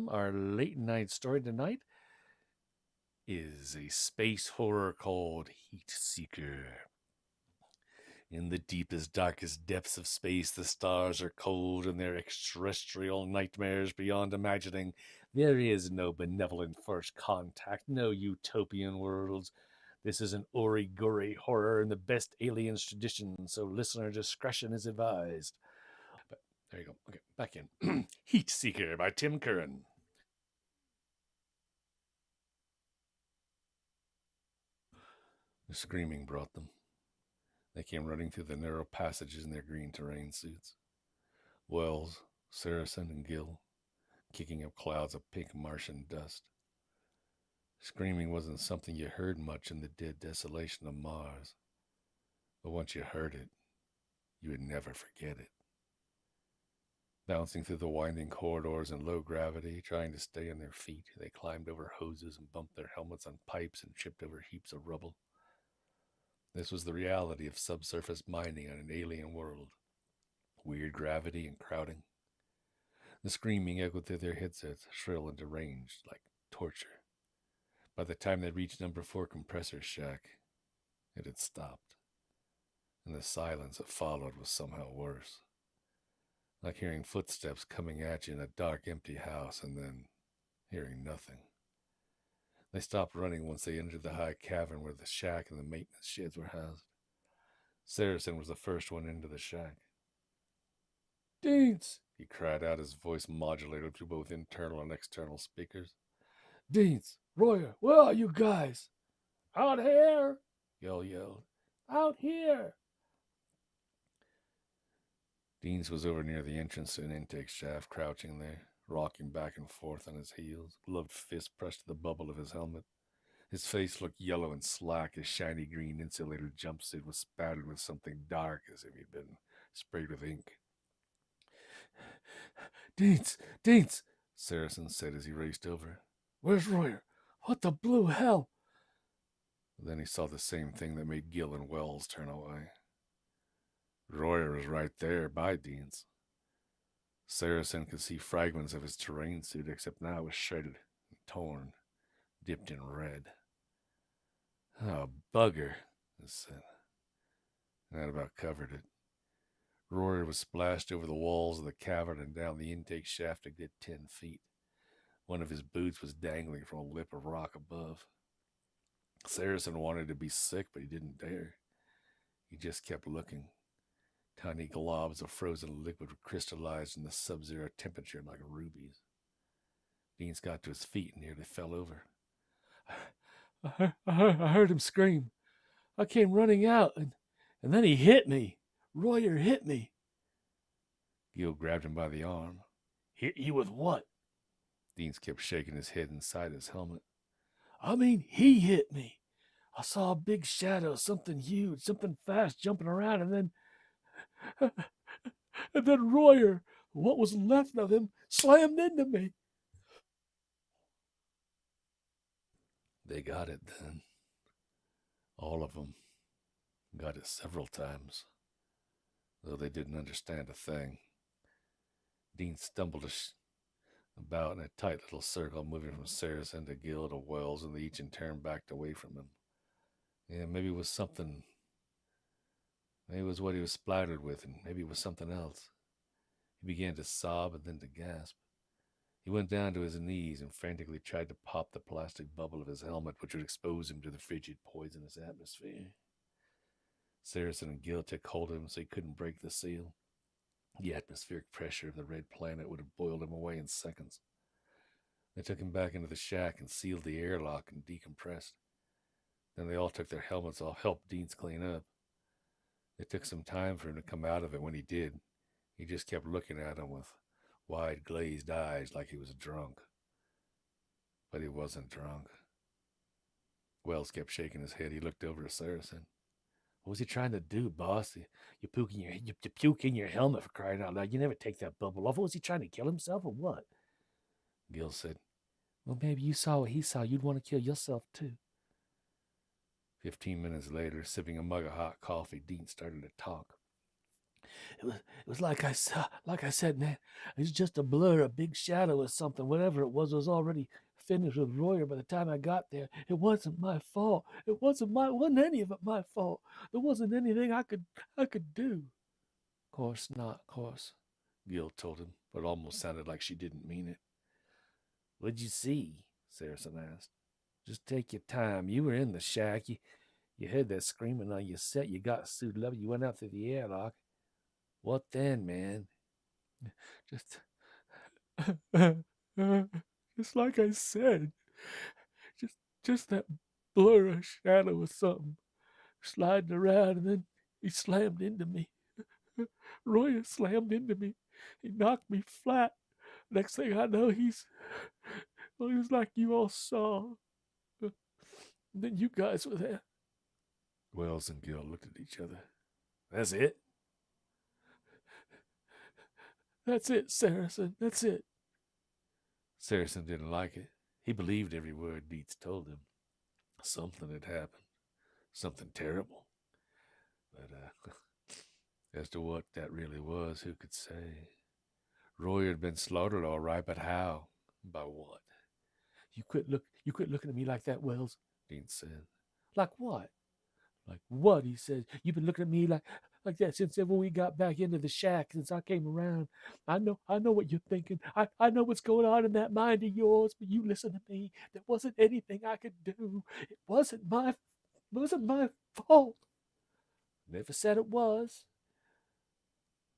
Opensim. Our late night story tonight is a space horror called HEATSEEKER. In the deepest, darkest depths of space, the stars are cold and they're extraterrestrial nightmares beyond imagining. There is no benevolent first contact, no utopian worlds. This is an origuri horror in the best aliens tradition, so listener discretion is advised. But there you go. Okay, back in. HEATSEEKER by Tim Curran. The screaming brought them. They came running through the narrow passages in their green terrain suits. Wells, Saracen, and Gill, kicking up clouds of pink Martian dust. Screaming wasn't something you heard much in the dead desolation of Mars, but once you heard it, you would never forget it. Bouncing through the winding corridors in low gravity, trying to stay on their feet, they climbed over hoses and bumped their helmets on pipes and tripped over heaps of rubble. This was the reality of subsurface mining on an alien world. Weird gravity and crowding. The screaming echoed through their headsets, shrill and deranged, like torture. By the time they reached number 4 compressor shack, it had stopped. And the silence that followed was somehow worse. Like hearing footsteps coming at you in a dark, empty house and then hearing nothing. They stopped running once they entered the high cavern where the shack and the maintenance sheds were housed. Saracen was the first one into the shack. "Deans!" he cried out, his voice modulated through both internal and external speakers. "Deans! Royer! Where are you guys?" "Out here!" Gill yelled. "Out here!" Deans was over near the entrance to an intake shaft, crouching there, rocking back and forth on his heels, gloved fist pressed to the bubble of his helmet. His face looked yellow and slack. His shiny green insulated jumpsuit was spattered with something dark, as if he'd been sprayed with ink. "Deans! Deans!" Saracen said as he raced over. "Where's Royer? What the blue hell?" Then he saw the same thing that made Gill and Wells turn away. Royer was right there by Deans. Saracen could see fragments of his terrain suit, except now it was shredded and torn, dipped in red. "Oh, bugger," he said. And that about covered it. Royer was splashed over the walls of the cavern and down the intake shaft a good 10 feet. One of his boots was dangling from a lip of rock above. Saracen wanted to be sick, but he didn't dare. He just kept looking. Tiny globs of frozen liquid crystallized in the sub-zero temperature like rubies. Deans got to his feet and nearly fell over. I heard him scream. I came running out, and then he hit me. Royer hit me." Gill grabbed him by the arm. "Hit you with what?" Deans kept shaking his head inside his helmet. "I mean, he hit me. I saw a big shadow, something huge, something fast jumping around, and then Royer, what was left of him, slammed into me." They got it then. All of them got it several times, though they didn't understand a thing. Dean stumbled about in a tight little circle, moving from Saracen to Gill to Wells, and they each in turn backed away from him. Yeah, maybe it was something. Maybe it was what he was splattered with, and maybe it was something else. He began to sob and then to gasp. He went down to his knees and frantically tried to pop the plastic bubble of his helmet, which would expose him to the frigid, poisonous atmosphere. Saracen and Gill took hold of him so he couldn't break the seal. The atmospheric pressure of the red planet would have boiled him away in seconds. They took him back into the shack and sealed the airlock and decompressed. Then they all took their helmets off, helped Deans clean up. It took some time for him to come out of it. When he did, he just kept looking at him with wide glazed eyes like he was drunk. But he wasn't drunk. Wells kept shaking his head. He looked over at Saracen. "What was he trying to do, boss? You puke in your helmet, for crying out loud. You never take that bubble off. What was he trying to kill himself or what?" Gill said, "Well, maybe you saw what he saw. You'd want to kill yourself too." 15 minutes later, sipping a mug of hot coffee, Dean started to talk. It was like I said, man. It was just a blur, a big shadow or something. Whatever it was already finished with Royer by the time I got there. It wasn't my fault. Wasn't any of it my fault. There wasn't anything I could do. Course not, course, Gil told him, but it almost sounded like she didn't mean it. What'd you see? Saracen asked. Just take your time. You were in the shack. You heard that screaming on your set. You got suited up. You went out through the airlock. What then, man? Just, just like I said. Just, just that blur of shadow or something sliding around, and then he slammed into me. Roy slammed into me. He knocked me flat. Next thing I know, well, he was like you all saw. And then you guys were there. Wells and Gil looked at each other. That's it? That's it, Saracen. That's it. Saracen didn't like it. He believed every word Dietz told him. Something had happened. Something terrible. But as to what that really was, who could say? Roy had been slaughtered all right, but how? By what? You quit looking at me like that, Wells, Dean said. Like what? Like what? He said. You've been looking at me like that since ever we got back into the shack, since I came around. I know what you're thinking. I know what's going on in that mind of yours, but you listen to me. There wasn't anything I could do. It wasn't my fault. Never said it was.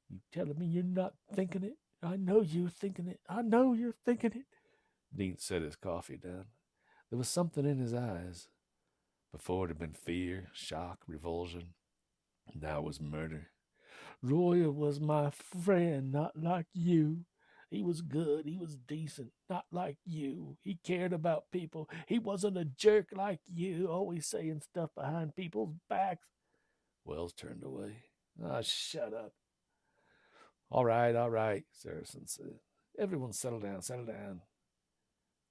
You telling me you're not thinking it? I know you're thinking it. I know you're thinking it. Dean set his coffee down. There was something in his eyes. Before it had been fear, shock, revulsion. Now it was murder. Royer was my friend, not like you. He was good. He was decent, not like you. He cared about people. He wasn't a jerk like you, always saying stuff behind people's backs. Wells turned away. Ah, shut up. All right, Saracen said. Everyone settle down, settle down.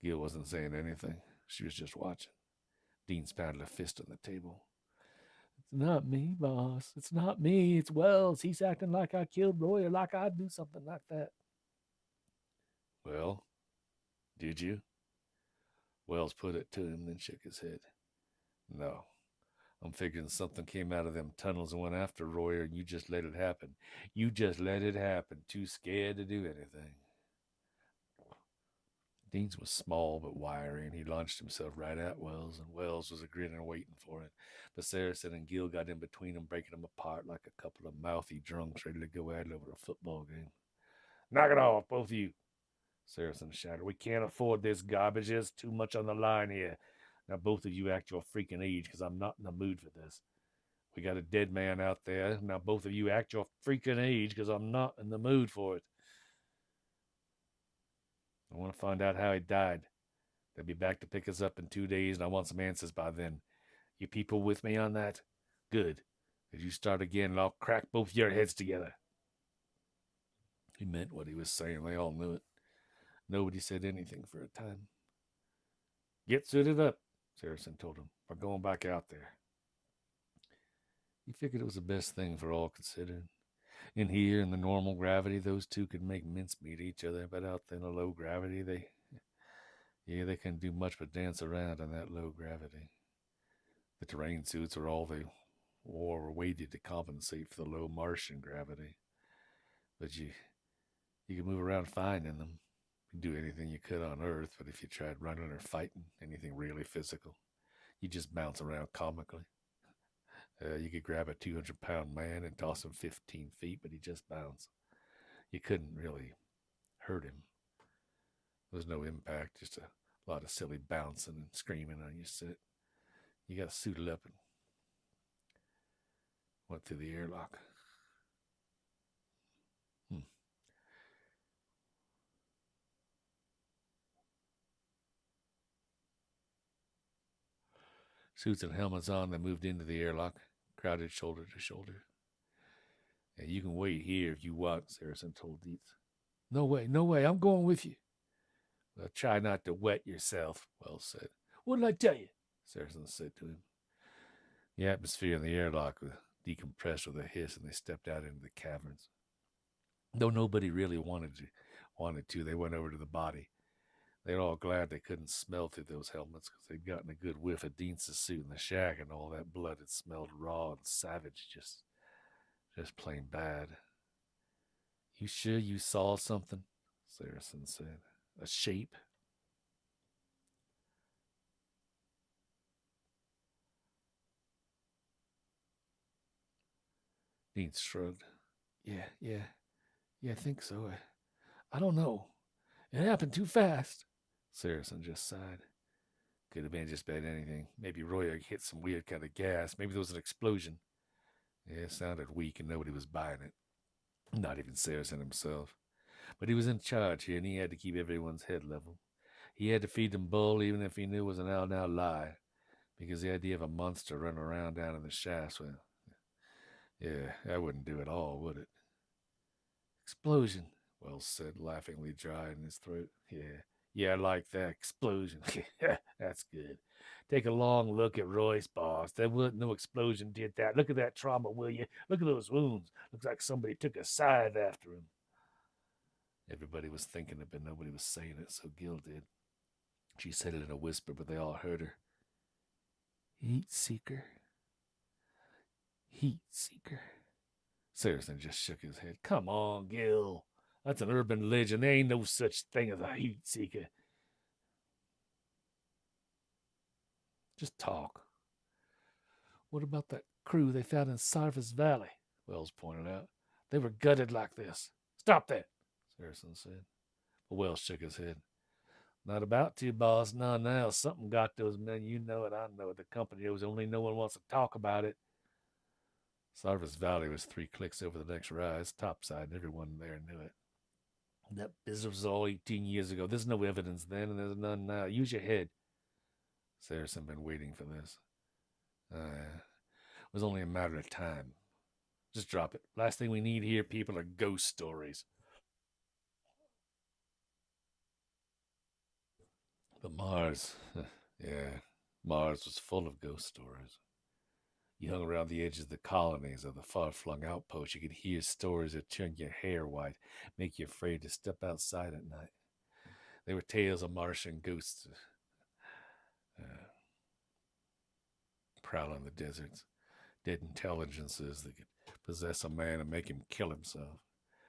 Gil wasn't saying anything. She was just watching. Dean pounded a fist on the table. It's not me, boss. It's not me. It's Wells. He's acting like I killed Roy or like I'd do something like that. Well, did you? Wells put it to him, then shook his head. No. I'm figuring something came out of them tunnels and went after Royer, and you just let it happen. You just let it happen. Too scared to do anything. Dean's was small but wiry, and he launched himself right at Wells, and Wells was a grinning waiting for it. But Saracen and Gil got in between them, breaking them apart like a couple of mouthy drunks ready to go at it over a football game. Knock it off, both of you, Saracen shouted. We can't afford this garbage. There's too much on the line here. Now both of you act your freaking age, because I'm not in the mood for this. We got a dead man out there. Now both of you act your freaking age, because I'm not in the mood for it. I want to find out how he died. They'll be back to pick us up in 2 days, and I want some answers by then. You people with me on that? Good. If you start again, and I'll crack both your heads together. He meant what he was saying. They all knew it. Nobody said anything for a time. Get suited up, Saracen told him. We're going back out there. He figured it was the best thing for all considered. In here, in the normal gravity, those two could make mincemeat of each other, but out there in the low gravity, they couldn't do much but dance around in that low gravity. The terrain suits were all they wore were weighted to compensate for the low Martian gravity. But you could move around fine in them. You could do anything you could on Earth, but if you tried running or fighting, anything really physical, you just bounce around comically. You could grab a 200-pound man and toss him 15 feet, but he'd just bounce. You couldn't really hurt him. There was no impact, just a lot of silly bouncing and screaming on your set. You got suited up and went through the airlock. Suits and helmets on, they moved into the airlock, crowded shoulder to shoulder. And you can wait here if you want, Saracen told Dietz. No way, I'm going with you. Well, try not to wet yourself, Wells said. What did I tell you? Saracen said to him. The atmosphere in the airlock was decompressed with a hiss, and they stepped out into the caverns. Though nobody really wanted to, they went over to the body. They were all glad they couldn't smell through those helmets because they'd gotten a good whiff of Dean's suit in the shack, and all that blood had smelled raw and savage, just plain bad. You sure you saw something? Saracen said. A shape? Dean shrugged. Yeah, I think so. I don't know. It happened too fast. Saracen just sighed. Could have been just about anything. Maybe Roy hit some weird kind of gas. Maybe there was an explosion. Yeah, it sounded weak and nobody was buying it. Not even Saracen himself. But he was in charge here and he had to keep everyone's head level. He had to feed them bull even if he knew it was an out-and-out lie. Because the idea of a monster running around down in the shafts, well, yeah, that wouldn't do it all, would it? Explosion, Wells said, laughingly dry in his throat. Yeah, I like that. Explosion. That's good. Take a long look at Royce, boss. There wasn't no explosion did that. Look at that trauma, will you? Look at those wounds. Looks like somebody took a scythe after him. Everybody was thinking it, but nobody was saying it, so Gil did. She said it in a whisper, but they all heard her. Heat seeker. Heat seeker. Saracen just shook his head. Come on, Gil. That's an urban legend. There ain't no such thing as a heat seeker. Just talk. What about that crew they found in Sarvis Valley? Wells pointed out. They were gutted like this. Stop that, Saracen said. But Wells shook his head. Not about to, boss. No, now. Something got those men. You know it. I know it. The company knows. Only no one wants to talk about it. Sarvis Valley was 3 clicks over the next rise, topside, and everyone there knew it. That business was all 18 years ago. There's no evidence then, and there's none now. Use your head. Saracen been waiting for this. It was only a matter of time. Just drop it. Last thing we need here, people, are ghost stories. But Mars, yeah, Mars was full of ghost stories. You hung around the edges of the colonies of the far-flung outposts. You could hear stories that turn your hair white, make you afraid to step outside at night. They were tales of Martian ghosts uh, prowling the deserts, dead intelligences that could possess a man and make him kill himself.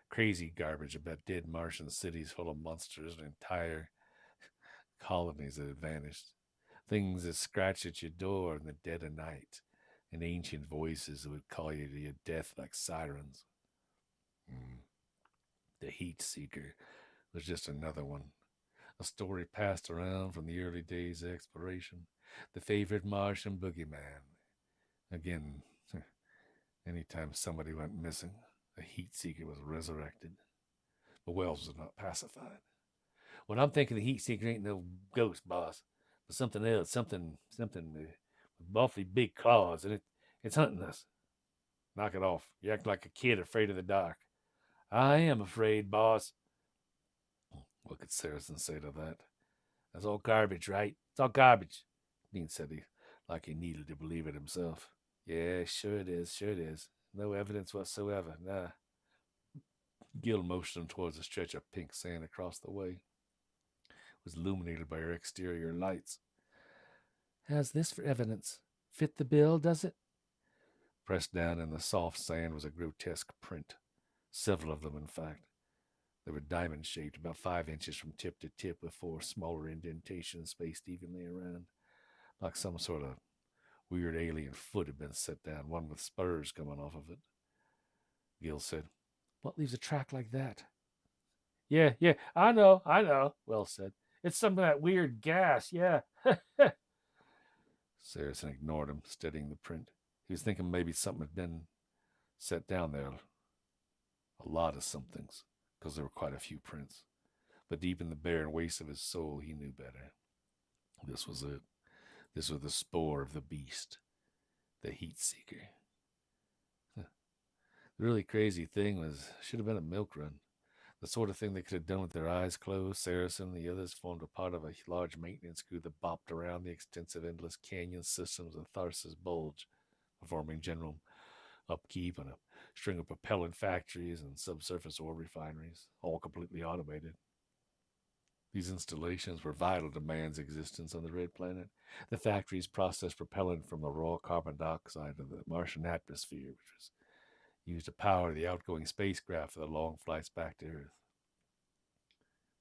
Crazy garbage about dead Martian cities full of monsters and entire colonies that had vanished. Things that scratched at your door in the dead of night, and ancient voices that would call you to your death like sirens. Mm. The Heat Seeker was just another one. A story passed around from the early days of exploration. The favorite Martian boogeyman. Again, anytime somebody went missing, a Heat Seeker was resurrected. But Wells was not pacified. When I'm thinking the Heat Seeker ain't no ghost, boss, but something else, something with awfully big claws, and it's hunting us. Knock it off. You act like a kid afraid of the dark. I am afraid, boss. What could Saracen say to that? That's all garbage, right? It's all garbage. Dean said like he needed to believe it himself. Yeah, sure it is, sure it is. No evidence whatsoever, nah. Gil motioned him towards a stretch of pink sand across the way. It was illuminated by her exterior lights. How's this for evidence? Fit the bill, does it? Pressed down in the soft sand was a grotesque print. Several of them, in fact. They were diamond-shaped, about 5 inches from tip to tip, with 4 smaller indentations spaced evenly around, like some sort of weird alien foot had been set down, one with spurs coming off of it. Gil said, What leaves a track like that? Yeah, I know, Wells said. It's some of that weird gas, yeah. Saracen ignored him, studying the print. He was thinking maybe something had been set down there. A lot of somethings, because there were quite a few prints. But deep in the barren waste of his soul, he knew better. This was it. This was the spore of the beast, the Heat Seeker. The really crazy thing was, should have been a milk run. The sort of thing they could have done with their eyes closed. Saracen and the others formed a part of a large maintenance crew that bopped around the extensive endless canyon systems of Tharsis Bulge, performing general upkeep and a string of propellant factories and subsurface ore refineries, all completely automated. These installations were vital to man's existence on the Red Planet. The factories processed propellant from the raw carbon dioxide of the Martian atmosphere, which was used to power the outgoing spacecraft for the long flights back to Earth.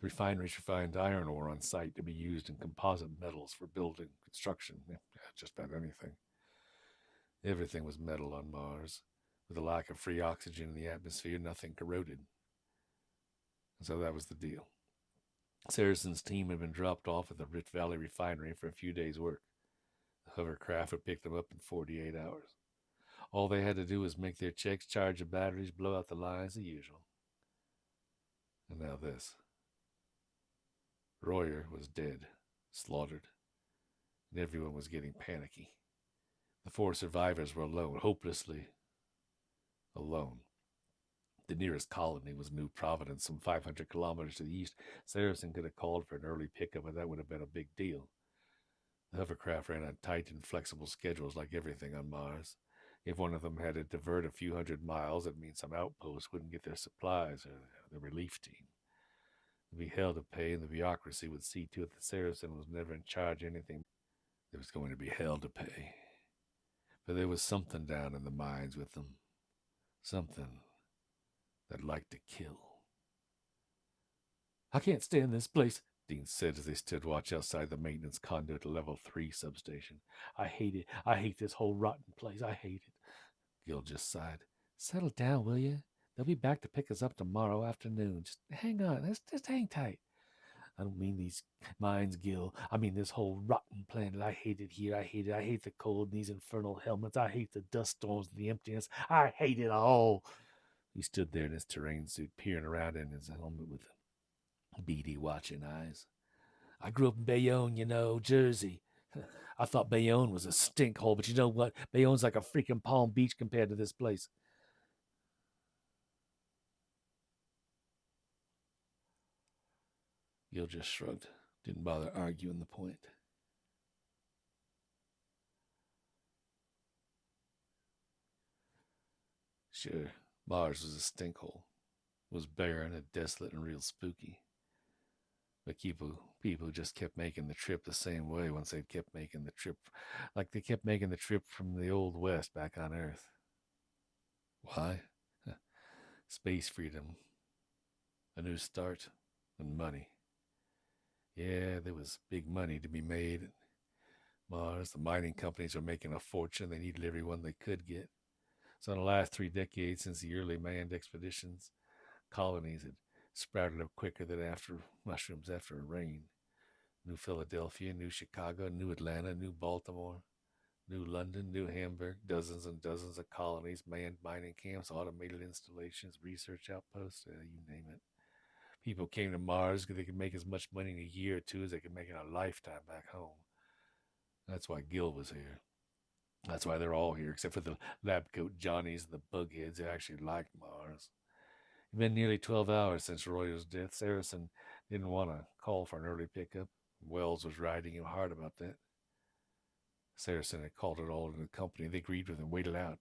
The refineries refined iron ore on site to be used in composite metals for building, construction, just about anything. Everything was metal on Mars. With a lack of free oxygen in the atmosphere, nothing corroded. And so that was the deal. Saracen's team had been dropped off at the Rift Valley refinery for a few days' work. The hovercraft would pick them up in 48 hours. All they had to do was make their checks, charge the batteries, blow out the lines, the usual. And now this. Royer was dead, slaughtered, and everyone was getting panicky. The 4 survivors were alone, hopelessly alone. The nearest colony was New Providence, some 500 kilometers to the east. Saracen could have called for an early pickup, but that would have been a big deal. The hovercraft ran on tight and flexible schedules like everything on Mars. If one of them had to divert a few hundred miles, it means some outposts wouldn't get their supplies or the relief team. There'd be hell to pay, and the bureaucracy would see to it that Saracen was never in charge of anything. There was going to be hell to pay. But there was something down in the mines with them. Something that liked to kill. I can't stand this place, Dean said as they stood watch outside the maintenance conduit at level 3 substation. I hate it. I hate this whole rotten place. I hate it. Gil just sighed. Settle down, will you? They'll be back to pick us up tomorrow afternoon. Just hang on. Just hang tight. I don't mean these mines, Gil. I mean this whole rotten planet. I hate it here. I hate it. I hate the cold and these infernal helmets. I hate the dust storms and the emptiness. I hate it all. He stood there in his terrain suit, peering around in his helmet with beady, watching eyes. I grew up in Bayonne, Jersey. I thought Bayonne was a stink hole, but you know what? Bayonne's like a freaking Palm Beach compared to this place. Gil just shrugged, didn't bother arguing the point. Sure, Mars was a stink hole. It was barren and desolate and real spooky. But people just kept making the trip the same way once they kept making the trip, like they kept making the trip from the Old West back on Earth. Why? Space freedom, a new start, and money. Yeah, there was big money to be made at Mars. The mining companies were making a fortune. They needed everyone they could get. So in the last 3 decades since the early manned expeditions, colonies had sprouted up quicker than after mushrooms after a rain. New Philadelphia, New Chicago, New Atlanta, New Baltimore, New London, New Hamburg, dozens and dozens of colonies, manned mining camps, automated installations, research outposts, you name it. People came to Mars because they could make as much money in a year or two as they could make in a lifetime back home. That's why Gil was here. That's why they're all here, except for the lab coat Johnnies and the bugheads who actually liked Mars. It'd been nearly 12 hours since Royer's death. Saracen didn't want to call for an early pickup. Wells was riding him hard about that. Saracen had called it all in the company. They agreed with him, waited out.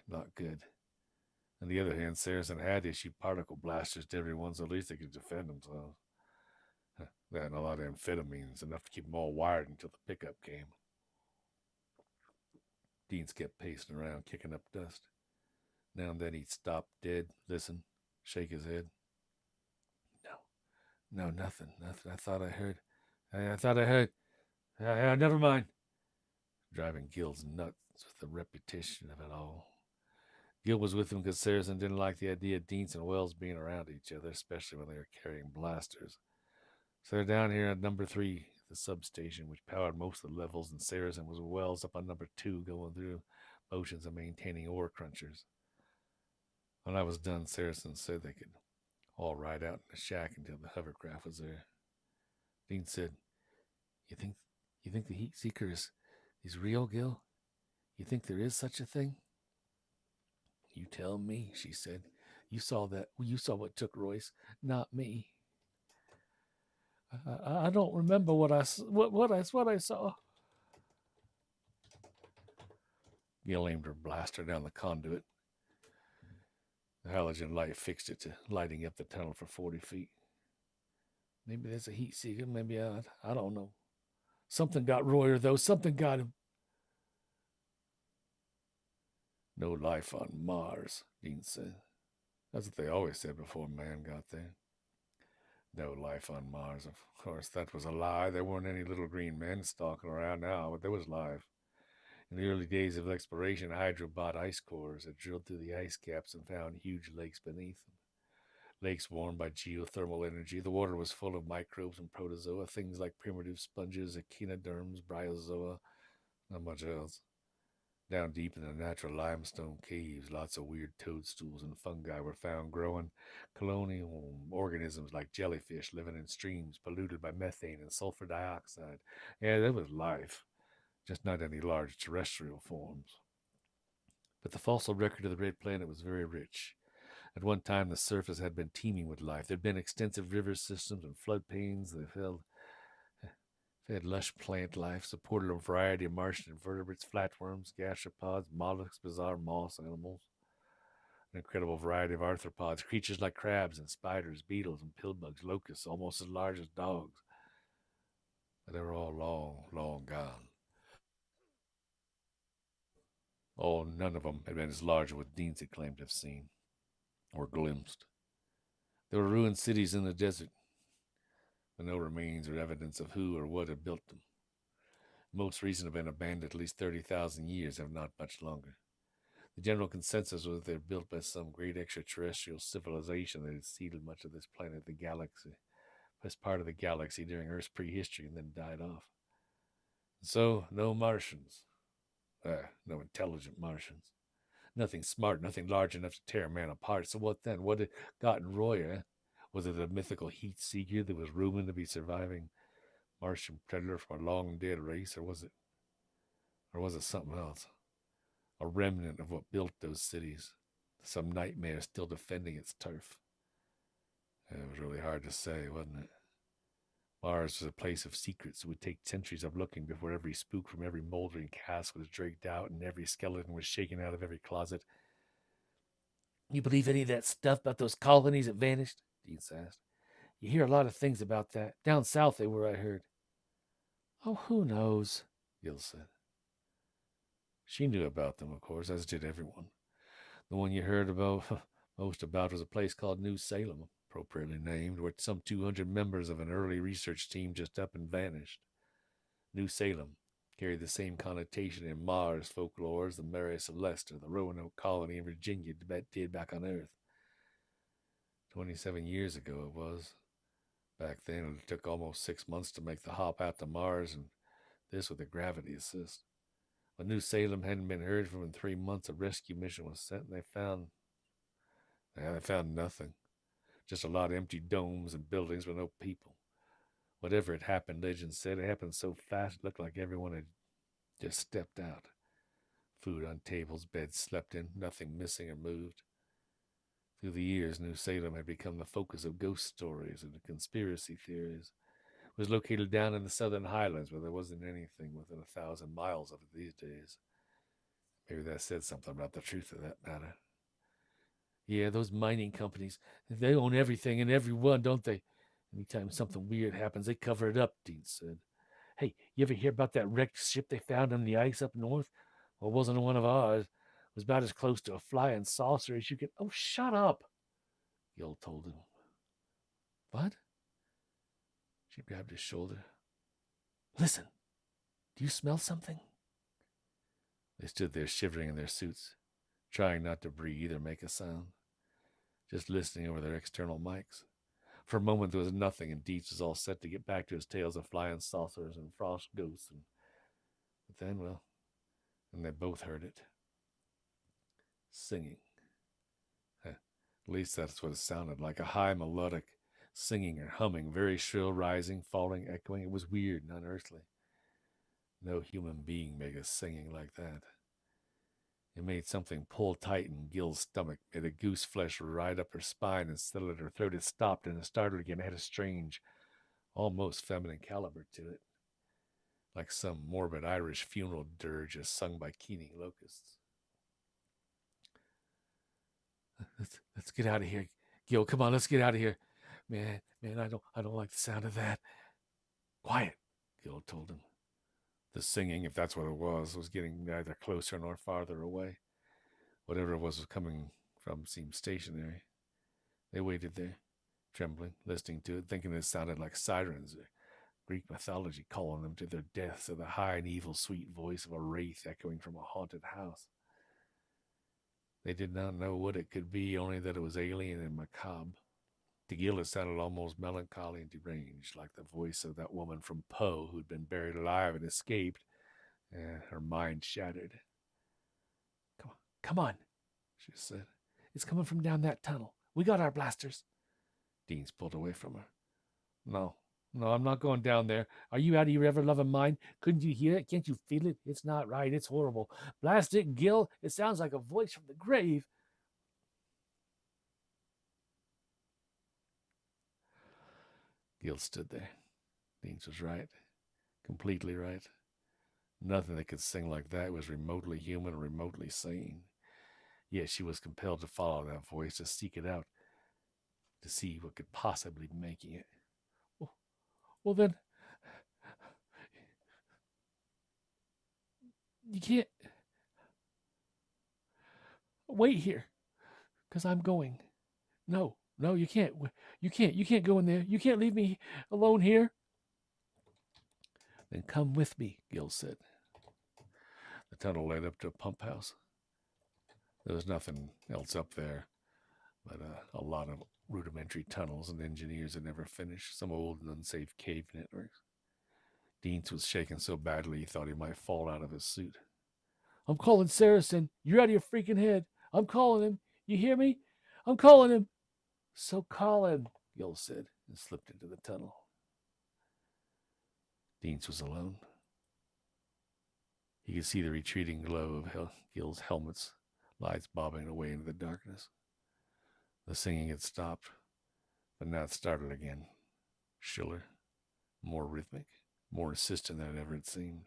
Not good. On the other hand, Saracen had issued particle blasters to everyone, so at least they could defend themselves. They had a lot of amphetamines, enough to keep them all wired until the pickup came. Deans kept pacing around, kicking up dust. Now and then he'd stop dead, listen, shake his head. No, nothing. I thought I heard. Never mind. Driving Gil's nuts with the repetition of it all. Gil was with him because Saracen didn't like the idea of Deans and Wells being around each other, especially when they were carrying blasters. So they're down here at number 3, the substation, which powered most of the levels, and Saracen was Wells up on number 2, going through motions of maintaining ore crunchers. When I was done, Saracen said they could all ride out in the shack until the hovercraft was there. Dean said, You think the heat seeker is real, Gil? You think there is such a thing? You tell me, she said. You saw what took Royce, not me. I don't remember what I saw. Gil aimed her blaster down the conduit. The halogen light fixed it to lighting up the tunnel for 40 feet. Maybe that's a heat seeker. Maybe I don't know. Something got Royer, though. Something got him. No life on Mars, Dean said. That's what they always said before man got there. No life on Mars. Of course, that was a lie. There weren't any little green men stalking around now, but there was life. In the early days of exploration, Hydra bought ice cores that drilled through the ice caps and found huge lakes beneath them. Lakes warmed by geothermal energy. The water was full of microbes and protozoa, things like primitive sponges, echinoderms, bryozoa, not much else. Down deep in the natural limestone caves, lots of weird toadstools and fungi were found growing. Colonial organisms like jellyfish living in streams polluted by methane and sulfur dioxide. Yeah, there was life, just not any large terrestrial forms. But the fossil record of the Red Planet was very rich. At one time, the surface had been teeming with life. There had been extensive river systems and floodplains that fed lush plant life, supported a variety of Martian invertebrates, flatworms, gastropods, mollusks, bizarre moss animals, an incredible variety of arthropods, creatures like crabs and spiders, beetles and pillbugs, locusts, almost as large as dogs. But they were all long, long gone. Oh, none of them had been as large as what Deans had claimed to have seen or glimpsed. There were ruined cities in the desert, but no remains or evidence of who or what had built them. Most recent have been abandoned at least 30,000 years, if not much longer. The general consensus was that they were built by some great extraterrestrial civilization that had seeded much of this planet, the galaxy, as part of the galaxy during Earth's prehistory and then died off. So, no Martians. No intelligent Martians. Nothing smart, nothing large enough to tear a man apart. So what then? What had gotten Roy? Was it a mythical heat seeker that was rumored to be surviving Martian predator from a long dead race, or was it something else? A remnant of what built those cities, some nightmare still defending its turf. It was really hard to say, wasn't it? Mars was a place of secrets. It would take centuries of looking before every spook from every moldering cask was dragged out and every skeleton was shaken out of every closet. You believe any of that stuff about those colonies that vanished? Dean asked. You hear a lot of things about that. Down south they were, I heard. Oh, who knows? Gil said. She knew about them, of course, as did everyone. The one you heard about most about was a place called New Salem, appropriately named, where some 200 members of an early research team just up and vanished. New Salem carried the same connotation in Mars folklore as the Mary Celeste or the Roanoke colony in Virginia did back on Earth. 27 years ago it was. Back then it took almost 6 months to make the hop out to Mars, and this with a gravity assist. When New Salem hadn't been heard from in 3 months, a rescue mission was sent, and they found nothing. Just a lot of empty domes and buildings with no people. Whatever had happened, legends said, it happened so fast it looked like everyone had just stepped out. Food on tables, beds slept in, nothing missing or moved. Through the years, New Salem had become the focus of ghost stories and conspiracy theories. It was located down in the southern highlands where there wasn't anything within 1,000 miles of it these days. Maybe that said something about the truth of that matter. Yeah, those mining companies, they own everything and everyone, don't they? Anytime something weird happens, they cover it up, Dean said. Hey, you ever hear about that wrecked ship they found on the ice up north? Well, it wasn't one of ours. It was about as close to a flying saucer as you could. Oh, shut up, Gil told him. What? She grabbed his shoulder. Listen, do you smell something? They stood there shivering in their suits, trying not to breathe or make a sound, just listening over their external mics. For a moment there was nothing, and Dietz was all set to get back to his tales of flying saucers and frost ghosts. But then, well, and they both heard it. Singing. At least that's what it sounded like, a high melodic singing or humming, very shrill, rising, falling, echoing. It was weird and unearthly. No human being made a singing like that. It made something pull tight in Gil's stomach, made a goose flesh ride up her spine and settle at her throat. It stopped and it started again. It had a strange, almost feminine caliber to it, like some morbid Irish funeral dirge as sung by keening locusts. Let's get out of here. Gil, come on, let's get out of here. Man, I don't like the sound of that. Quiet, Gil told him. The singing, if that's what it was getting neither closer nor farther away. Whatever it was coming from seemed stationary. They waited there, trembling, listening to it, thinking it sounded like sirens or Greek mythology calling them to their deaths, or the high and evil sweet voice of a wraith echoing from a haunted house. They did not know what it could be, only that it was alien and macabre. To Gil, it sounded almost melancholy and deranged, like the voice of that woman from Poe who'd been buried alive and escaped, her mind shattered. Come on, she said. It's coming from down that tunnel. We got our blasters. Deans pulled away from her. No, I'm not going down there. Are you out of your ever-loving mind? Couldn't you hear it? Can't you feel it? It's not right. It's horrible. Blast it, Gil. It sounds like a voice from the grave. Gil stood there. Deans was right. Completely right. Nothing that could sing like that was remotely human or remotely sane. Yet she was compelled to follow that voice, to seek it out, to see what could possibly be making it. Well then, you can't wait here, because I'm going. No, you can't. You can't go in there. You can't leave me alone here. Then come with me, Gil said. The tunnel led up to a pump house. There was nothing else up there but a lot of rudimentary tunnels and engineers that never finished, some old and unsafe cave networks. Deans was shaking so badly he thought he might fall out of his suit. I'm calling Saracen. You're out of your freaking head. I'm calling him. You hear me? I'm calling him. So call him, Gil said, and slipped into the tunnel. Deans was alone. He could see the retreating glow of Gil's helmet's lights bobbing away into the darkness. The singing had stopped, but now it started again. Shriller, more rhythmic, more insistent than it ever had seemed.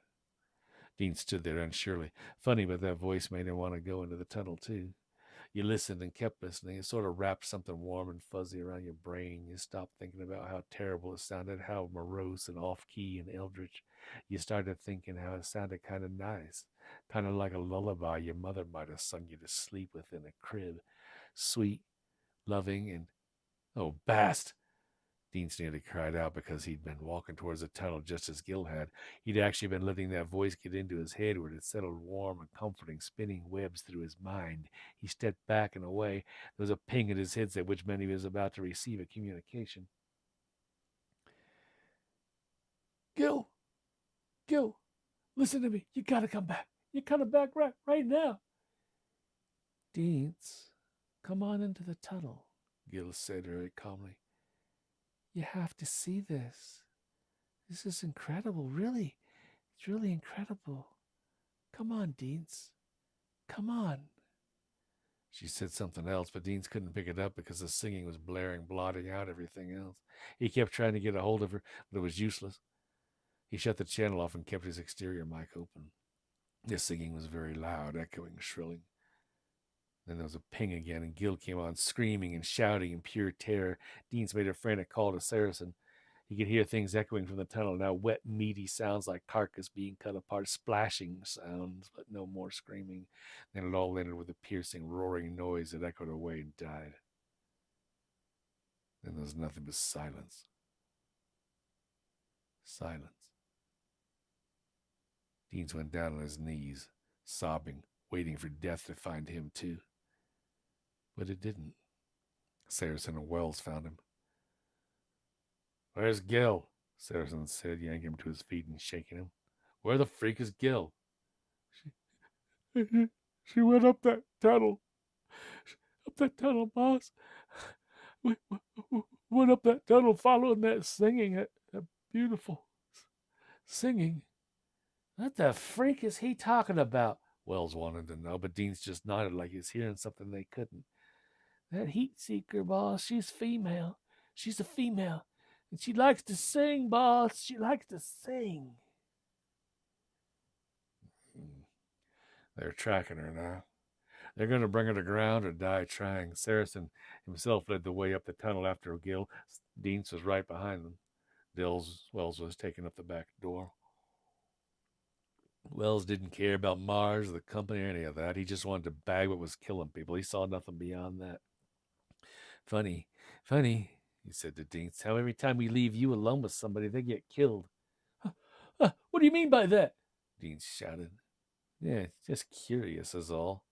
Dean stood there unsurely. Funny, but that voice made him want to go into the tunnel, too. You listened and kept listening. It sort of wrapped something warm and fuzzy around your brain. You stopped thinking about how terrible it sounded, how morose and off-key and eldritch. You started thinking how it sounded kind of nice, kind of like a lullaby your mother might have sung you to sleep with in a crib. Sweet, loving, and, oh, Bast! Deans nearly cried out because he'd been walking towards the tunnel just as Gil had. He'd actually been letting that voice get into his head where it settled warm and comforting, spinning webs through his mind. He stepped back and away. There was a ping at his headset, which meant he was about to receive a communication. Gil, listen to me. You gotta come back. You're coming back right now. Deans, come on into the tunnel, Gil said very calmly. You have to see this. This is incredible, really. It's really incredible. Come on, Deans. Come on. She said something else, but Deans couldn't pick it up because the singing was blaring, blotting out everything else. He kept trying to get a hold of her, but it was useless. He shut the channel off and kept his exterior mic open. The singing was very loud, echoing, shrilling. Then there was a ping again, and Gil came on, screaming and shouting in pure terror. Deans made a frantic call to Saracen. He could hear things echoing from the tunnel, now wet, meaty sounds like carcass being cut apart, splashing sounds, but no more screaming. Then it all ended with a piercing, roaring noise that echoed away and died. Then there was nothing but silence. Silence. Deans went down on his knees, sobbing, waiting for death to find him too. But it didn't. Saracen and Wells found him. Where's Gil? Saracen said, yanking him to his feet and shaking him. Where the freak is Gil? She went up that tunnel. Up that tunnel, boss. We went up that tunnel following that singing, that beautiful singing. What the freak is he talking about? Wells wanted to know, but Deans just nodded like he was hearing something they couldn't. That heat seeker, boss, she's female. She's a female. And she likes to sing, boss. She likes to sing. They're tracking her now. They're going to bring her to ground or die trying. Saracen himself led the way up the tunnel after Gil. Deans was right behind them. Wells was taking up the back door. Wells didn't care about Mars, the company, or any of that. He just wanted to bag what was killing people. He saw nothing beyond that. Funny, funny, he said to Deans, how every time we leave you alone with somebody, they get killed. What do you mean by that? Deans shouted. Yeah, just curious is all.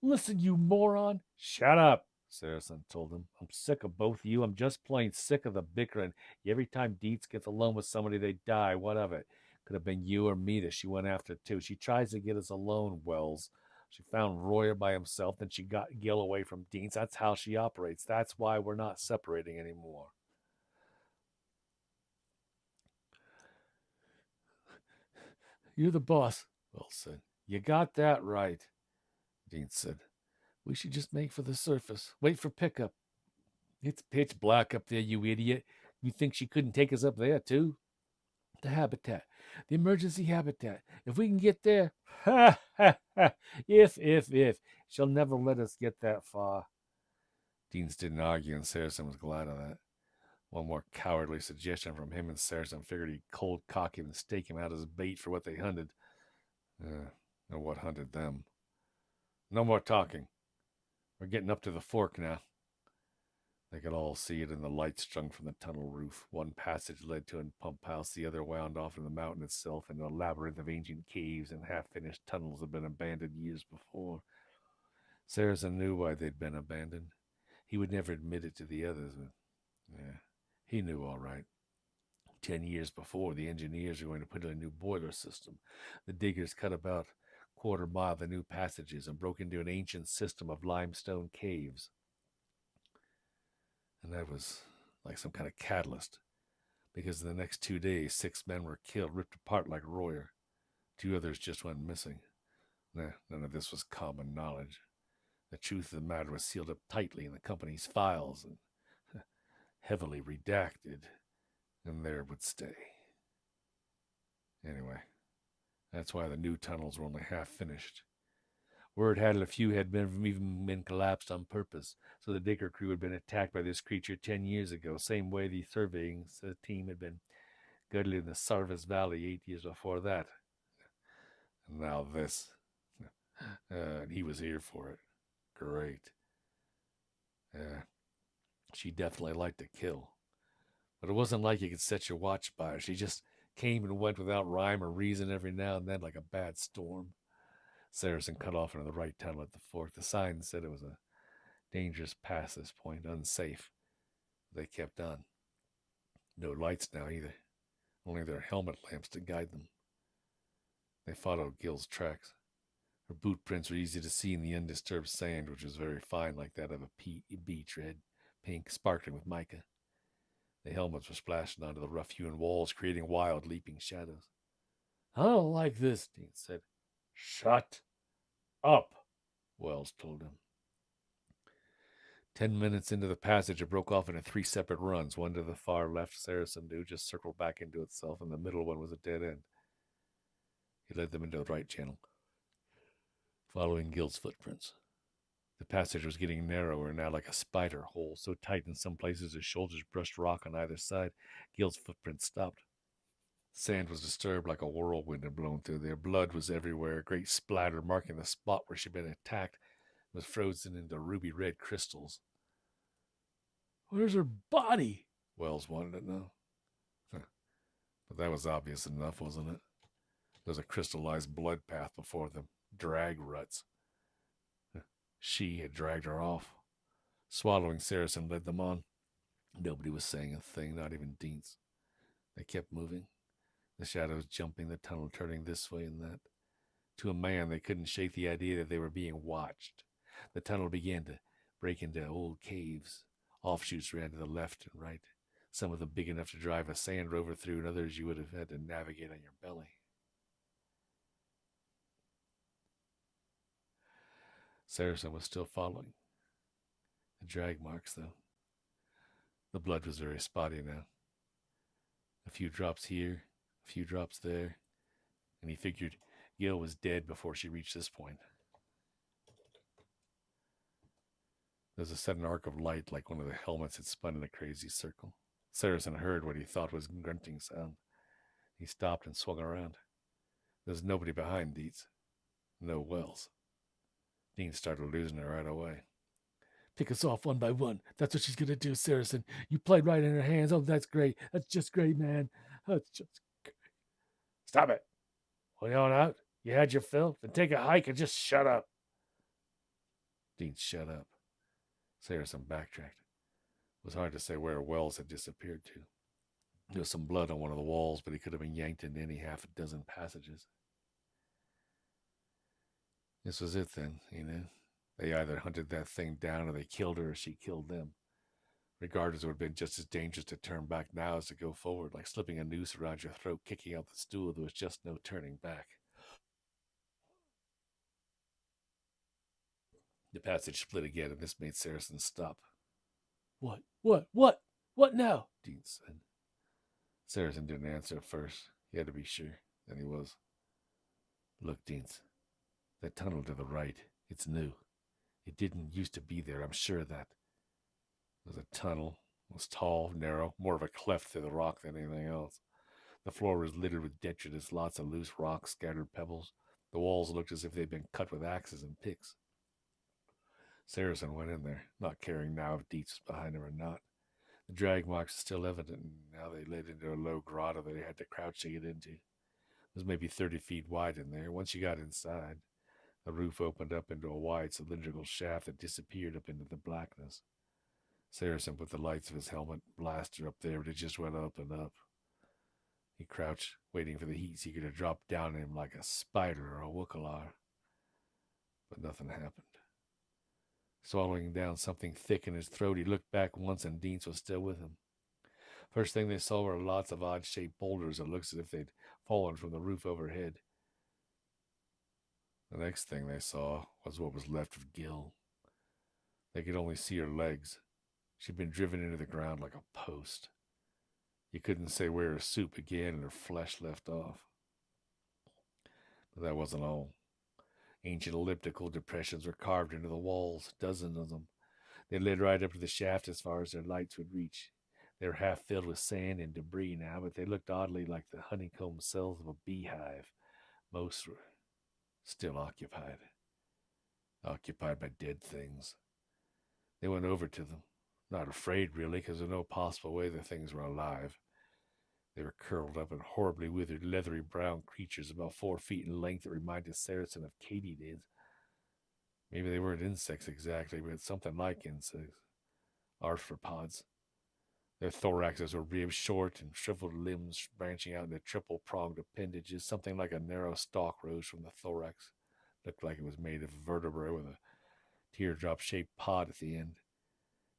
Listen, you moron. Shut up, Saracen told him. I'm sick of both of you. I'm just plain sick of the bickering. Every time Dietz gets alone with somebody, they die. What of it? Could have been you or me that she went after, too. She tries to get us alone, Wells. She found Royer by himself, then she got Gil away from Dietz. That's how she operates. That's why we're not separating anymore. You're the boss, Wells said. You got that right, Dean said. We should just make for the surface. Wait for pickup. It's pitch black up there, you idiot. You think she couldn't take us up there, too? The habitat. The emergency habitat. If we can get there. Ha, ha, ha. If. She'll never let us get that far. Deans didn't argue, and Saracen was glad of that. One more cowardly suggestion from him, and Saracen figured he'd cold cock him and stake him out as bait for what they hunted. Or what hunted them. No more talking. We're getting up to the fork now. They could all see it in the light strung from the tunnel roof. One passage led to a pump house, the other wound off in the mountain itself into a labyrinth of ancient caves and half-finished tunnels that had been abandoned years before. Saracen knew why they'd been abandoned. He would never admit it to the others, but he knew all right. 10 years before, the engineers were going to put in a new boiler system. The diggers cut about a quarter mile of the new passages and broke into an ancient system of limestone caves. And that was like some kind of catalyst, because in the next 2 days, 6 men were killed, ripped apart like Royer. 2 others just went missing. None of this was common knowledge. The truth of the matter was sealed up tightly in the company's files and heavily redacted, and there it would stay. Anyway, that's why the new tunnels were only half finished. Word had it a few had even been collapsed on purpose, so the digger crew had been attacked by this creature 10 years ago, same way the surveying team had been gutted in the Sarvis Valley 8 years before that. And now this. And he was here for it. Great. She definitely liked to kill. But it wasn't like you could set your watch by her. She just came and went without rhyme or reason every now and then like a bad storm. Saracen cut off into the right tunnel at the fork. The sign said it was a dangerous past this point, unsafe. They kept on. No lights now either. Only their helmet lamps to guide them. They followed Gil's tracks. Her boot prints were easy to see in the undisturbed sand, which was very fine, like that of a beach, red, pink, sparkling with mica. The helmets were splashing onto the rough-hewn walls, creating wild, leaping shadows. I don't like this, Dean said. Shut up, Wells told him. 10 minutes into the passage, it broke off into 3 separate runs. One to the far left, Saracen knew, just circled back into itself, and the middle one was a dead end. He led them into the right channel, following Gil's footprints. The passage was getting narrower now, like a spider hole, so tight in some places his shoulders brushed rock on either side. Gil's footprints stopped. Sand was disturbed like a whirlwind had blown through there. Blood was everywhere, a great splatter marking the spot where she'd been attacked. It was frozen into ruby-red crystals. Where's her body? Wells wanted to know. But that was obvious enough, wasn't it? There was a crystallized blood path before them, drag ruts. She had dragged her off. Swallowing, Saracen led them on. Nobody was saying a thing, not even Deans. They kept moving, the shadows jumping, the tunnel turning this way and that. To a man, they couldn't shake the idea that they were being watched. The tunnel began to break into old caves. Offshoots ran to the left and right, some of them big enough to drive a sand rover through, and others you would have had to navigate on your belly. Saracen was still following. The drag marks, though. The blood was very spotty now. A few drops here, a few drops there, and he figured Gil was dead before she reached this point. There was a sudden arc of light, like one of the helmets had spun in a crazy circle. Saracen heard what he thought was grunting sound. He stopped and swung around. There was nobody behind Dietz. No Wells. Dean started losing it right away. Pick us off one by one. That's what she's going to do, Saracen. You played right in her hands. Oh, that's great. That's just great, man. That's just great. Stop it. Well, you on out? You had your fill? Then take a hike and just shut up. Dean shut up. Saracen backtracked. It was hard to say where Wells had disappeared to. There was some blood on one of the walls, but he could have been yanked into any half a dozen passages. This was it then, he knew. They either hunted that thing down or they killed her or she killed them. Regardless, it would have been just as dangerous to turn back now as to go forward, like slipping a noose around your throat, kicking out the stool. There was just no turning back. The passage split again, and this made Saracen stop. What? What now? Dean said. Saracen didn't answer at first. He had to be sure. Then he was. Look, Deans. That tunnel to the right, it's new. It didn't used to be there, I'm sure of that. It was a tunnel. It was tall, narrow, more of a cleft through the rock than anything else. The floor was littered with detritus, lots of loose rocks, scattered pebbles. The walls looked as if they'd been cut with axes and picks. Saracen went in there, not caring now if Dietz was behind him or not. The drag marks were still evident, and now they led into a low grotto that they had to crouch to get into. It was maybe 30 feet wide in there. Once you got inside, the roof opened up into a wide cylindrical shaft that disappeared up into the blackness. Saracen put the lights of his helmet blaster up there, but it just went up and up. He crouched, waiting for the heat seeker to drop down on him like a spider or a wookalar. But nothing happened. Swallowing down something thick in his throat, he looked back once and Deans was still with him. First thing they saw were lots of odd-shaped boulders that looked as if they'd fallen from the roof overhead. The next thing they saw was what was left of Gil. They could only see her legs. She'd been driven into the ground like a post. You couldn't say where her suit began and her flesh left off. But that wasn't all. Ancient elliptical depressions were carved into the walls, dozens of them. They led right up to the shaft as far as their lights would reach. They were half filled with sand and debris now, but they looked oddly like the honeycomb cells of a beehive. Most were still occupied by dead things. They went over to them, not afraid really, because there was no possible way the things were alive. They were curled up in horribly withered, leathery brown creatures about 4 feet in length that reminded Saracen of katydids. Maybe they weren't insects exactly, but something like insects. Arthropods. Their thoraxes were ribbed short and shriveled limbs branching out into triple-pronged appendages. Something like a narrow stalk rose from the thorax. Looked like it was made of vertebrae with a teardrop-shaped pod at the end.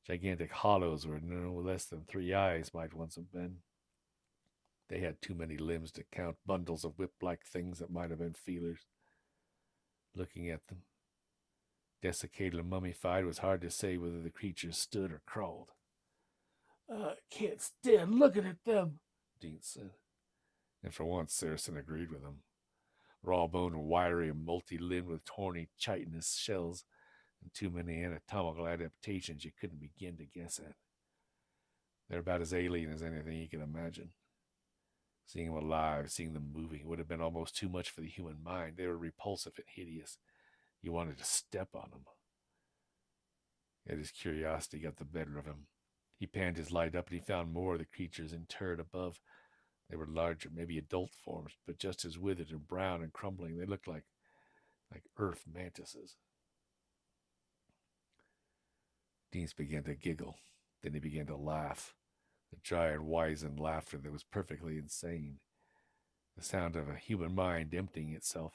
Gigantic hollows where no less than 3 eyes might once have been. They had too many limbs to count, bundles of whip-like things that might have been feelers. Looking at them, desiccated and mummified, it was hard to say whether the creatures stood or crawled. I can't stand looking at them, Dean said. And for once, Saracen agreed with him. Raw-boned, wiry, and multi-limbed with tawny chitinous shells, and too many anatomical adaptations you couldn't begin to guess at. They're about as alien as anything you can imagine. Seeing them alive, seeing them moving, would have been almost too much for the human mind. They were repulsive and hideous. You wanted to step on them. Yet his curiosity got the better of him. He panned his light up and he found more of the creatures interred above. They were larger, maybe adult forms, but just as withered and brown and crumbling. They looked like earth mantises. Deans began to giggle. Then he began to laugh. The dry and wizened laughter that was perfectly insane. The sound of a human mind emptying itself.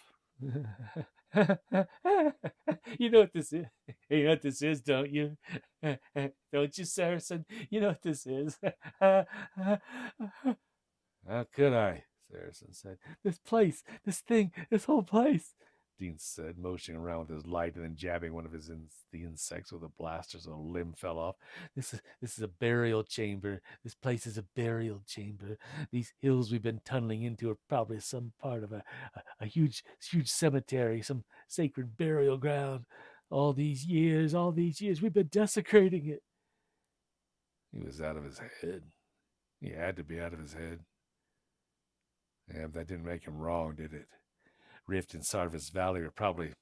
You know what this is? You know what this is, don't you? Don't you, Saracen? You know what this is? How could I? Saracen said. This place, this thing, this whole place. Dean said, motioning around with his light and then jabbing one of the insects with a blaster so a limb fell off. This is a burial chamber. This place is a burial chamber. These hills we've been tunneling into are probably some part of a huge cemetery, some sacred burial ground. All these years, we've been desecrating it. He was out of his head. He had to be out of his head. Yeah, that didn't make him wrong, did it? Rift and Sarvis Valley were probably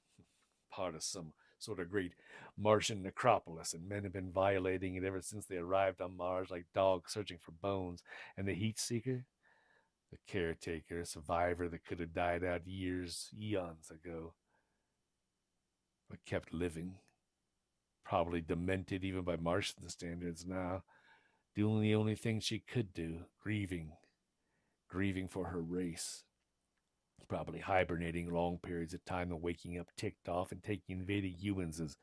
part of some sort of great Martian necropolis, and men have been violating it ever since they arrived on Mars like dogs searching for bones. And the heat seeker, the caretaker, a survivor that could have died out years, eons ago, but kept living, probably demented even by Martian standards now, doing the only thing she could do, grieving for her race, probably hibernating long periods of time and waking up ticked off and taking invading humans as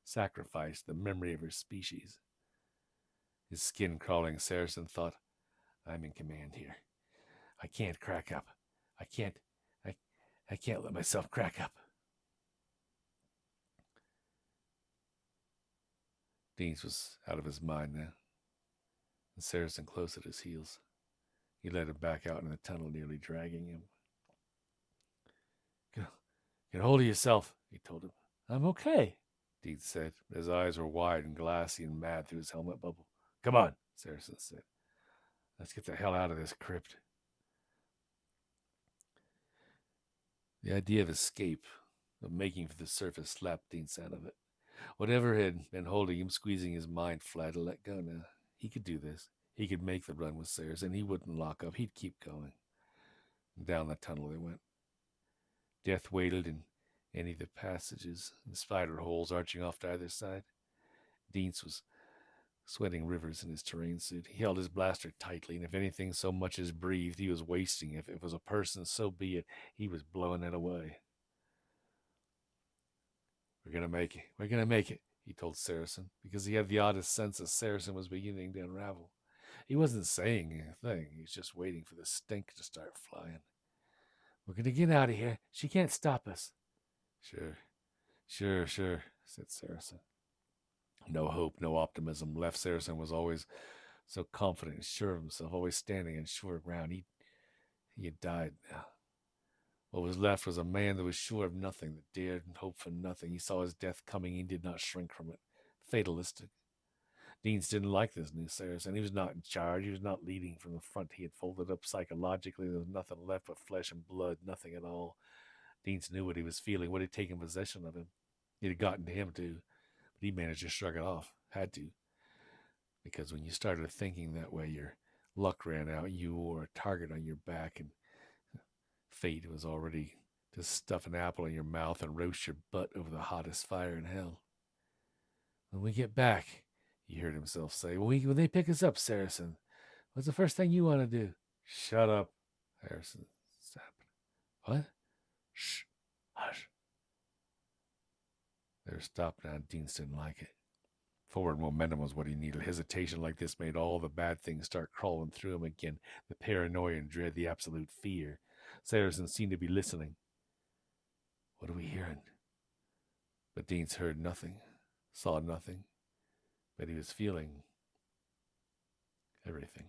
sacrifice, the memory of her species. His skin crawling, Saracen thought, I'm in command here. I can't crack up. I can't, I, I can't let myself crack up. Deans was out of his mind now, and Saracen close at his heels. He led him back out in the tunnel, nearly dragging him. Get hold of yourself, he told him. I'm okay, Dean said. His eyes were wide and glassy and mad through his helmet bubble. Come on, Saracen said. Let's get the hell out of this crypt. The idea of escape, of making for the surface, slapped Deans out of it. Whatever had been holding him, squeezing his mind flat, had let go now. He could do this. He could make the run with Saracen. He wouldn't lock up. He'd keep going. And down the tunnel they went. Death waited in any of the passages and spider holes arching off to either side. Deans was sweating rivers in his terrain suit. He held his blaster tightly, and if anything so much as breathed, he was wasting it. If it was a person, so be it. He was blowing it away. We're going to make it. We're going to make it, he told Saracen, because he had the oddest sense that Saracen was beginning to unravel. He wasn't saying anything. He was just waiting for the stink to start flying. We're going to get out of here. She can't stop us. Sure, said Saracen. No hope, no optimism left. Saracen was always so confident and sure of himself, always standing on sure ground. He had died now. What was left was a man that was sure of nothing, that dared and hoped for nothing. He saw his death coming. He did not shrink from it. Fatalistic. Deans didn't like this new Saracen. He was not in charge. He was not leading from the front. He had folded up psychologically. There was nothing left but flesh and blood, nothing at all. Deans knew what he was feeling, what had taken possession of him. It had gotten to him, too. But he managed to shrug it off. Had to. Because when you started thinking that way, your luck ran out. You wore a target on your back, and fate was already to stuff an apple in your mouth and roast your butt over the hottest fire in hell. When we get back, he heard himself say, when they pick us up, Saracen, what's the first thing you want to do? Shut up, Harrison snapped. What? Shh. Hush. They were stopped now. Deans didn't like it. Forward momentum was what he needed. Hesitation like this made all the bad things start crawling through him again. The paranoia and dread, the absolute fear. Saracen seemed to be listening. What are we hearing? But Deans heard nothing, saw nothing, but he was feeling everything.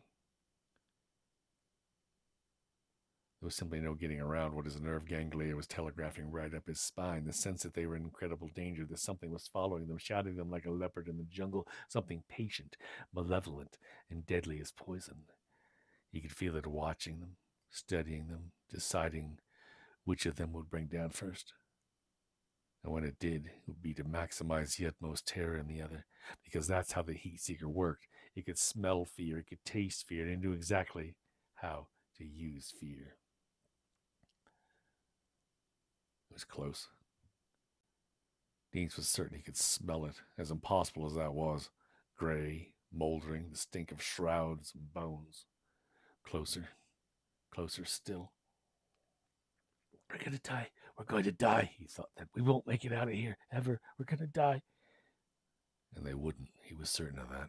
There was simply no getting around what his nerve ganglia was telegraphing right up his spine, the sense that they were in incredible danger, that something was following them, shouting them like a leopard in the jungle, something patient, malevolent, and deadly as poison. He could feel it watching them, studying them, deciding which of them would bring down first. And when it did, it would be to maximize the utmost terror in the other, because that's how the heat seeker worked. It could smell fear, it could taste fear, and it knew exactly how to use fear. It was close. Deans was certain he could smell it, as impossible as that was. Gray, moldering, the stink of shrouds and bones. Closer, closer still. We're going to die. We're going to die, he thought. That we won't make it out of here, ever. We're going to die. And they wouldn't. He was certain of that.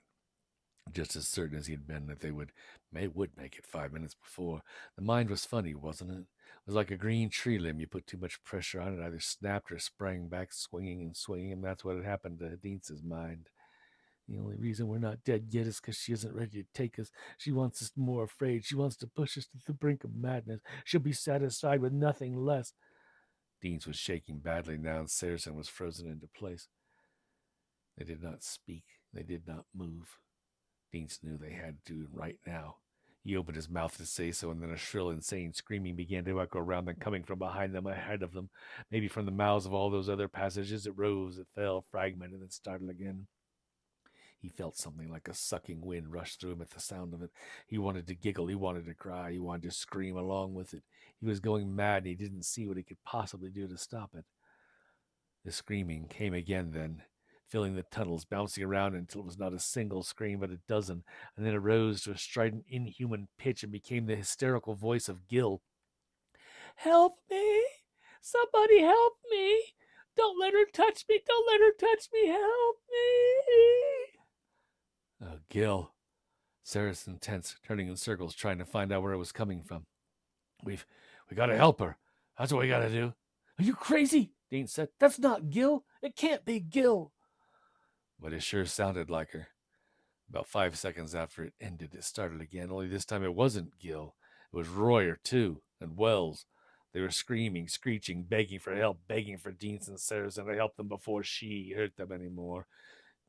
Just as certain as he had been that they would make it 5 minutes before. The mind was funny, wasn't it? It was like a green tree limb. You put too much pressure on it, either snapped or sprang back, swinging and swinging, and that's what had happened to Dean's mind. The only reason we're not dead yet is because she isn't ready to take us. She wants us more afraid. She wants to push us to the brink of madness. She'll be satisfied with nothing less. Deans was shaking badly now, and Saracen was frozen into place. They did not speak. They did not move. Deans knew they had to right now. He opened his mouth to say so, and then a shrill, insane screaming began to echo around them, coming from behind them, ahead of them, maybe from the mouths of all those other passages. It rose, it fell, fragmented, and started again. He felt something like a sucking wind rush through him at the sound of it. He wanted to giggle, he wanted to cry, he wanted to scream along with it. He was going mad, and he didn't see what he could possibly do to stop it. The screaming came again then, filling the tunnels, bouncing around until it was not a single scream, but a dozen, and then it rose to a strident, inhuman pitch and became the hysterical voice of Gil. "Help me! Somebody help me! Don't let her touch me! Don't let her touch me! Help me!" Oh, Gil. Saracen tense, turning in circles, trying to find out where it was coming from. We gotta help her. That's what we gotta do. "Are you crazy?" Dean said. "That's not Gil. It can't be Gil." But it sure sounded like her. About 5 seconds after it ended, it started again, only this time it wasn't Gil. It was Royer, too, and Wells. They were screaming, screeching, begging for help, begging for Deans and Saracen to help them before she hurt them anymore.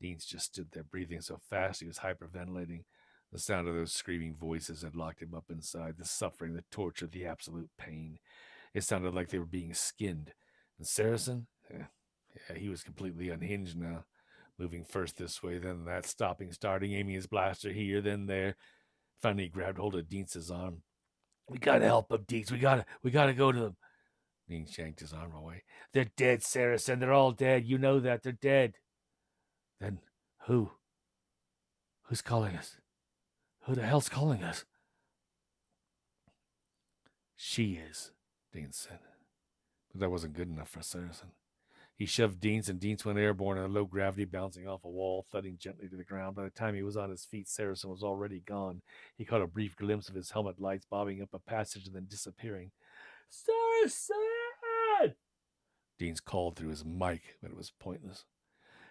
Deans just stood there, breathing so fast he was hyperventilating. The sound of those screaming voices had locked him up inside, the suffering, the torture, the absolute pain. It sounded like they were being skinned. And Saracen? Yeah, he was completely unhinged now, moving first this way, then that, stopping, starting, aiming his blaster here, then there. Finally, he grabbed hold of Deans' arm. "We gotta help them, Deans. We gotta go to them." Deans yanked his arm away. "They're dead, Saracen. They're all dead. You know that. They're dead." "Then who? Who's calling us? Who the hell's calling us?" "She is," Deans said. But that wasn't good enough for Saracen. He shoved Deans, and Deans went airborne in a low gravity, bouncing off a wall, thudding gently to the ground. By the time he was on his feet, Saracen was already gone. He caught a brief glimpse of his helmet lights bobbing up a passage and then disappearing. "Saracen!" Deans called through his mic, but it was pointless.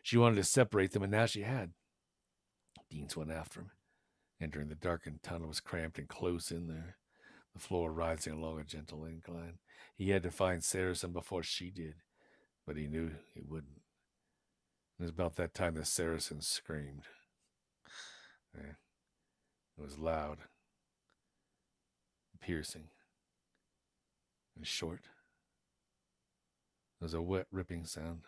She wanted to separate them, and now she had. Deans went after him. Entering the darkened tunnel was cramped and close in there, the floor rising along a gentle incline. He had to find Saracen before she did, but he knew he wouldn't. It was about that time that Saracen screamed. It was loud, piercing, and short. It was a wet, ripping sound,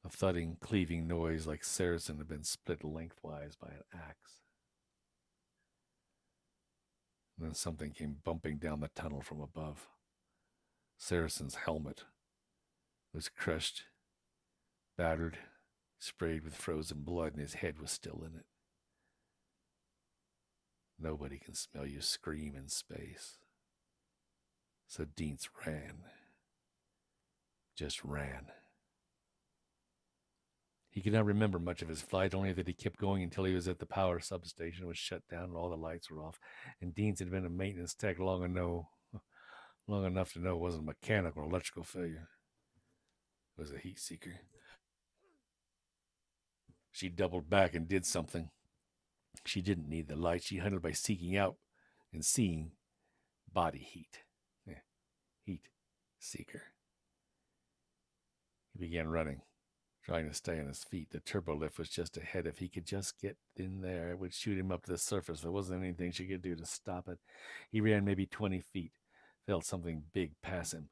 a thudding, cleaving noise like Saracen had been split lengthwise by an axe. And then something came bumping down the tunnel from above. Saracen's helmet was crushed, battered, sprayed with frozen blood, and his head was still in it. Nobody can smell you scream in space. So Deans ran. Just ran. He could not remember much of his flight, only that he kept going until he was at the power substation. It was shut down and all the lights were off. And Deans had been a maintenance tech long enough to know it wasn't a mechanical or electrical failure. It was a heat seeker. She doubled back and did something. She didn't need the light. She hunted by seeking out and seeing body heat. Heat seeker. He began running, trying to stay on his feet. The turbo lift was just ahead. If he could just get in there, it would shoot him up to the surface. There wasn't anything she could do to stop it. He ran maybe 20 feet, felt something big pass him.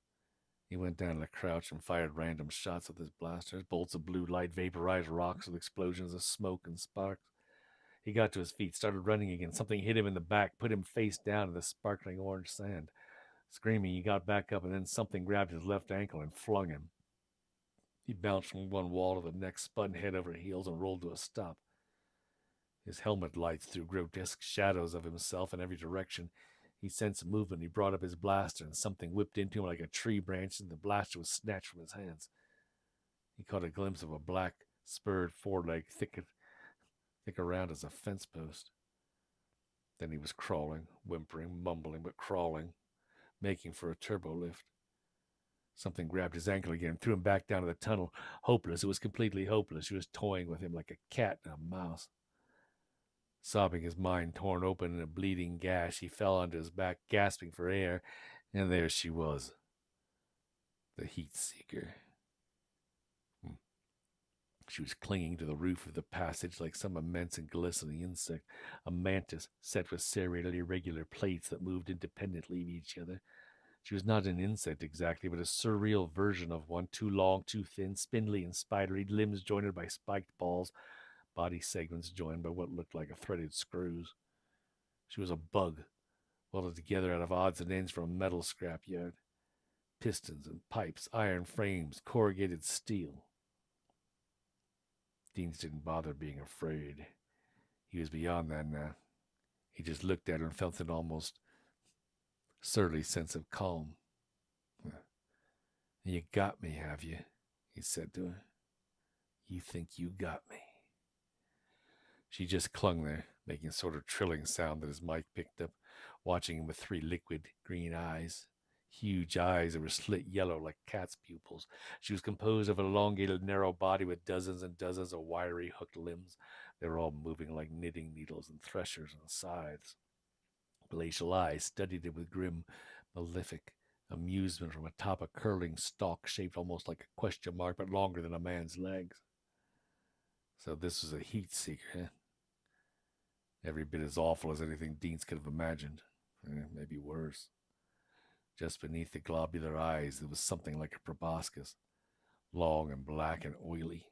He went down in a crouch and fired random shots with his blasters. Bolts of blue light vaporized rocks with explosions of smoke and sparks. He got to his feet, started running again. Something hit him in the back, put him face down in the sparkling orange sand. Screaming, he got back up, and then something grabbed his left ankle and flung him. He bounced from one wall to the next, spun head over heels, and rolled to a stop. His helmet lights threw grotesque shadows of himself in every direction. He sensed movement. He brought up his blaster, and something whipped into him like a tree branch, and the blaster was snatched from his hands. He caught a glimpse of a black, spurred foreleg, thick around as a fence post. Then he was crawling, whimpering, mumbling, but crawling, making for a turbo lift. Something grabbed his ankle again and threw him back down to the tunnel. Hopeless. It was completely hopeless. She was toying with him like a cat and a mouse. Sobbing, his mind torn open in a bleeding gash, he fell onto his back, gasping for air, and there she was. The heat seeker. She was clinging to the roof of the passage like some immense and glistening insect, a mantis set with serrated irregular plates that moved independently of each other. She was not an insect exactly, but a surreal version of one, too long, too thin, spindly and spidery, limbs jointed by spiked balls, body segments joined by what looked like threaded screws. She was a bug, welded together out of odds and ends from a metal scrapyard. Pistons and pipes, iron frames, corrugated steel. Deans didn't bother being afraid. He was beyond that now. He just looked at her and felt an almost surly sense of calm. You got me, have you? He said to her. You think you got me. She just clung there, making a sort of trilling sound that his mic picked up, watching him with 3 liquid green eyes. Huge eyes that were slit yellow like cat's pupils. She was composed of an elongated, narrow body with dozens and dozens of wiry, hooked limbs. They were all moving like knitting needles and threshers and scythes. Glacial eyes studied it with grim, malefic amusement from atop a curling stalk shaped almost like a question mark, but longer than a man's legs. So this was a heat seeker, huh? Every bit as awful as anything Deans could have imagined. Maybe worse. Just beneath the globular eyes, there was something like a proboscis, long and black and oily.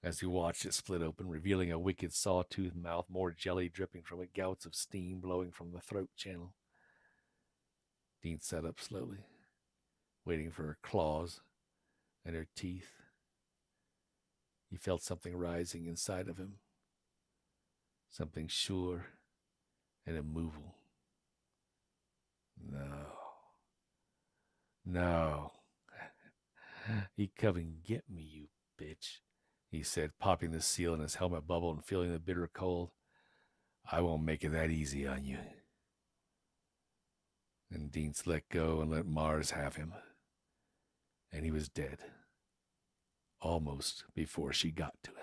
As he watched it split open, revealing a wicked saw-toothed mouth, more jelly dripping from it, gouts of steam blowing from the throat channel. Dean sat up slowly, waiting for her claws and her teeth. He felt something rising inside of him, something sure and immovable. No. You come and get me, you bitch, he said, popping the seal in his helmet bubble and feeling the bitter cold. I won't make it that easy on you. And Deans let go and let Mars have him. And he was dead. Almost before she got to him.